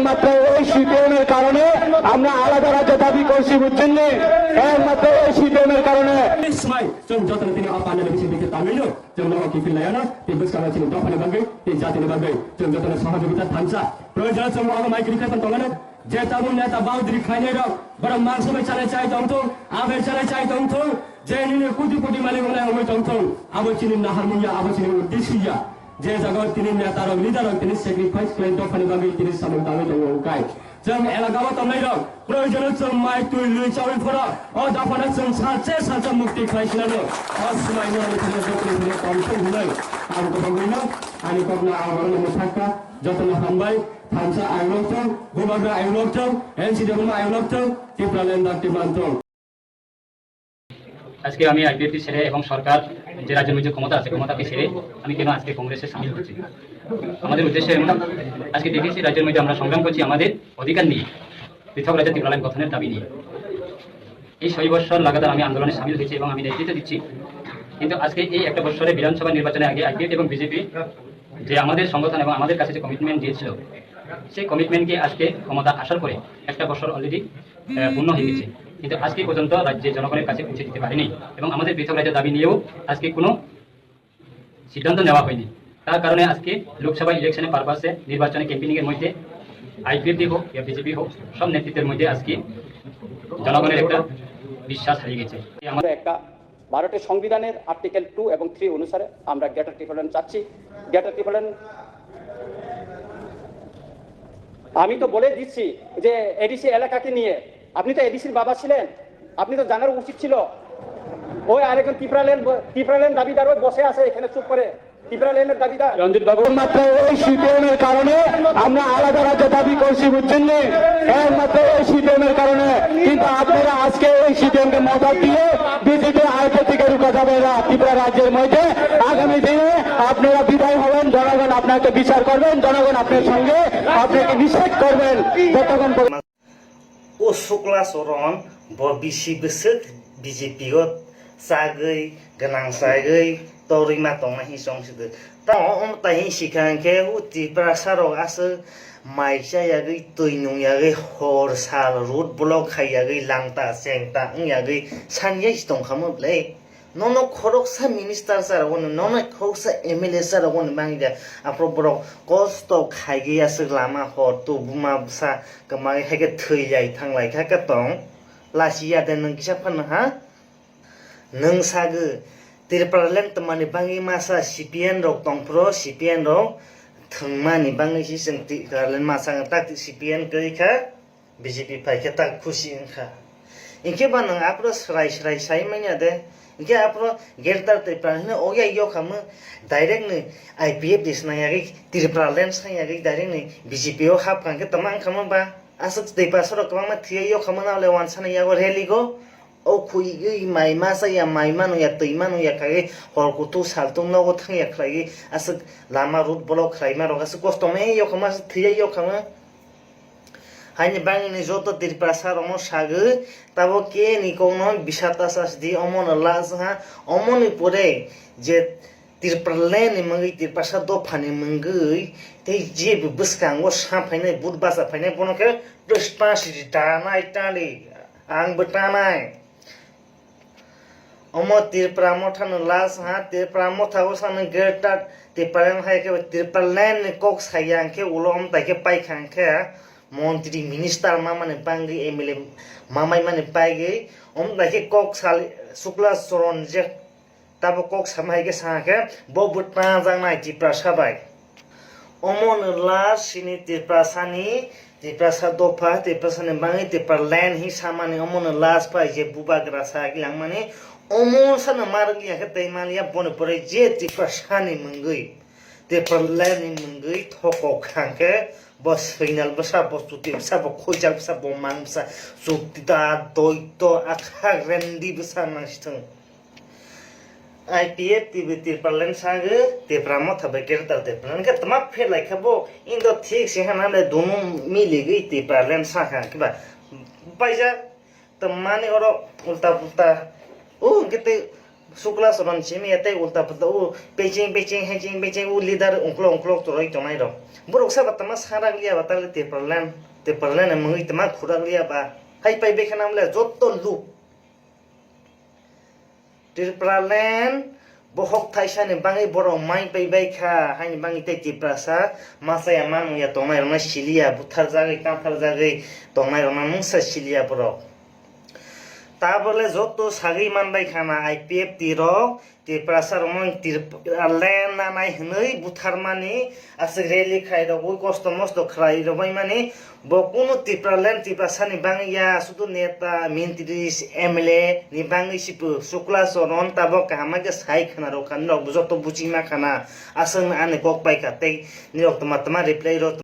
একমাত্র এই সিপিএমের কারণে আমরা আলাদা রাজ্য দাবি করছি, বুঝছেন না? একমাত্র এই সিপিএমের কারণে semai jom jatuh nanti apa anda lebih sedikit tahu jom nak kita layana tiba sekarang sini doa pada bagai jatuh ni bagai jom jatuh sahaja kita tansa program semua orang mai kita tolong je tahu neta bau diri khaine ro bara mangso mai chalai chai dong tu abe chalai chai dong tu je ni kuti mali wala amoi dong tu abo chini na harmonia abo chini disiya je jaga tini neta ro leader ro tini sacrifice kle doa pada bagai tini samul dawe jong kai jom elagawa tamai ro program jom mai tu lui chawin phora o dapana jom sacha mukti khaisna no asmai no ni tini tini komsong hulai abo ko bangina ani kopna awara muthaka jotna hambai Tansa Ayolokto, Gubaga Ayolokto, NCW Ayolokto, Tipraland Aktimanto. আজকে আমি IPFT ছেড়ে এবং সরকার যে রাজ্যের মধ্যে ক্ষমতা আছে ক্ষমতাকে ছেড়ে আমি কেন আজকে কংগ্রেসে সামিল হচ্ছি আমাদের উদ্দেশ্য এমন আজকে দেখেছি রাজ্যের মধ্যে আমরা সংগ্রাম করছি আমাদের অধিকার নিয়ে পৃথক রাজ্য ত্রিপুরালাইন গঠনের দাবি নিয়ে এই 6 বছর লাগাতার আমি আন্দোলনে সামিল হয়েছি এবং আমি নেতৃত্ব দিচ্ছি কিন্তু আজকে এই একটা বছরে বিধানসভা নির্বাচনের আগে আইপিএফ এবং বিজেপি যে আমাদের সংগঠন এবং আমাদের কাছে যে কমিটমেন্ট দিয়েছিল সেই কমিটমেন্টকে আজকে ক্ষমতা আসার পরে একটা বছর অলরেডি পূর্ণ হয়ে গেছে কিন্তু আজকে পর্যন্ত রাজ্যের জনগণের কাছে পৌঁছে দিতে পারেনি এবং আমাদের পৃথক রাজ্যের দাবি নিয়েও আজকে কোনো সিদ্ধান্ত নেওয়া হয়নি তার কারণে আজকে লোকসভা ইলেকশনের পারপাসে নির্বাচনী ক্যাম্পেইনিংয়ের মধ্যে আইপিএফটি হোক বা বিজেপি হোক সব নেতৃত্বের মধ্যে আজকে জনগণের একটা বিশ্বাস হারিয়ে গেছে আমাদের একটা ভারতের সংবিধানের আর্টিকেল 2 এবং 3 অনুসারে আমরা গ্রেটার ত্রিপুরাল্যান্ড চাচ্ছি গ্রেটার ত্রিপুরাল্যান্ড আমি তো বলে দিচ্ছি যে এডিসি এলাকাকে নিয়ে আপনি তো এডিসির বাবা ছিলেন আপনি তো জানার উচিত ছিল ওই আরেকজন ত্রিপুরাল্যান্ড দাবিদার ওই বসে আছে এখানে চুপ করে ত্রিপুরাল্যান্ডের দাবিদার রঞ্জিত বাবু মাত্র এই সিপিএমের কারণে আমরা আলাদা রাজ্য দাবি করছি, বুঝছেন না? একমাত্র এই সিপিএমের কারণে কিন্তু আপনারা আজকে এই সিপিএমকে মদত দিয়ে বিজেপি আইপিএফ থেকে রুখা যাবে না ত্রিপুরা রাজ্যের মধ্যে আগামী দিনে আপনারা বিদায় হবেন জনগণ আপনাকে বিচার করবেন জনগণ আপনার সঙ্গে আপনাকে নিষেধ করবেন যতক্ষণ ও শুক্লা সরণ বিসি বসক বিজেপি সাগৈ গনাং সাগৈ তরিমা তংনা হিসংসিদ তাও তাই শিখানকে উতি প্রাসারো আসে মাইসায়াগৈ তৈনুয়াগৈ হর সাল রুট ব্লক খাইয়াগৈ লাংতা চেংতা ইয়াগৈ সানিয়াই দংখামোবলে নন খরকসা মিনিস্টার স্যার ওন নন খরকসা এমএলএ স্যার ওন বাংলা আপর বড় কষ্ট খাইগে আসে লামা হর তো বুমা বুসা কমাই খাইগে থৈলাই থাংলাই খাকা তং লাসিয়া দে নং কিसा फाननो हा नों सागो ত্রিপুরাল্যান্ড तमानि बांगि मासा सिपिएन रक तंफ्रो सिपिएन रक थंमानि बांगि सिसं ত্রিপুরাল্যান্ড मासा ताक सिपिएन गैखा बीजेपी फाइखे ताक खुशी इंखा इनके बानों आपरो सराय साइ मानिया दे इनके आपरो गेरदार त्रिपुराल्যান্ড ओया यो खाम डाइरेक्ट ने आईपीएफ दिसनायागै त्रिपुराल्যান্ড सायागै डाइरेक्ट ने बीजेपी ओ हाप खांके तमां खामबा asal दैपासर कबांमा थिया यो खामनाले वानसाना यागो रेलिगो ओ खुइ माइमा साया माइमानो या तैमानो या खागे हरकुतु सालतुं नगो थांया खागे asal लामा रुट ब्लक खाइमा रगास कस्तमे यो खामा थिया यो खामा हाइने बांगिनि जतो ত্রিপুরাসার অমন সাগো তাবো কে নিকোনো বিশাতাসাস দি অমন লাজহা অমনি পরে যে ত্রিপুরাল্যান্ড মঙ্গি ত্রিপুরাসা দফানি মঙ্গি तै जेबो बसखांगो साफायनाय बुट बासा फायनाय बनके प्रस्तासि दानाय टालि आंबो टानाय अमो त्रिपुरा मथानो लास हा त्रिपुरा मथागो सानो गेटार ত্রিপুরাল্যান্ড हायके ত্রিপুরাল্যান্ड कक सायांके उलम ताके पाइखांके मंत्री मिनिस्टार माने बांगि एमएलए मामाय माने पाइगे अम ताके कक साल शुक्ला चरण जे ताबो कक सामायके साके बबुट पाजांनाय ত্রিপুরা साबाय अमन लास सिनी ত্রিপুরাসানি ত্রিপুরাসা दफा ত্রিপুরাসাनि बांगि ত্রিপুরাল্যান্ড हि सामानि अमन लास पाइ जे बुबाग्रा सागिलां माने अमन सानो मारगिया के दैमालिया बन परे जे त्रिपुरासानि मंगै त्रिपुराल्যান্ড मंगै थको खांके बस फैनाल बसा बस्तुति बसा खोजा बसा बमान बसा सुक्तिदा दैत्य आखा रेन्दी बसा नांसिथों आईपीएफ त्रिपुराल्যান্ড सागो ত্রিপুরামো थाबे गेरदार ত্রিপুরাল্যান্ড के तमा फेर लाइखाबो इंदो ठीक से हानाले दोनो मिलिगै ত্রিপুরাল্যান্ড साखा किबा पाइजा तमाने ओरो उल्टा पुल्टा ओ केते Sukla soron chimi ate ulta pata u Beijing u leader ungklok toroi tonai ro borok sa batama sarang liya batale te parlan mui tama khurang liya ba hai pai be khanam le jotto lu te parlan bohok thaisa ne bangai borok mai pai bai kha hai ni bangi te tiprasa masaya manu ya tonai ro na silia buthar jagai kanthar jagai tonai ro na mungsa silia borok তারপরে যত সাগি মানবাই খানা IPF তীরক তীরপ্রাসার মন তীর lane নানাই হনই বুথার মানে আছে rally খাই রব ওই কষ্ট মস্ত খাই রবাই মানে বকুনো তীরপ্রালেন তীরপ্রাসানি বাংয়া শুধু নেতা মন্ত্রী এমএলএ নি বাংলি সিপু শুক্লা চরণ তাবক হামাকে সাই খানা রখান রব যত বুচিমা খানা আসং আনে কক পাই খাতে নিরক তোমা রিপ্লাই র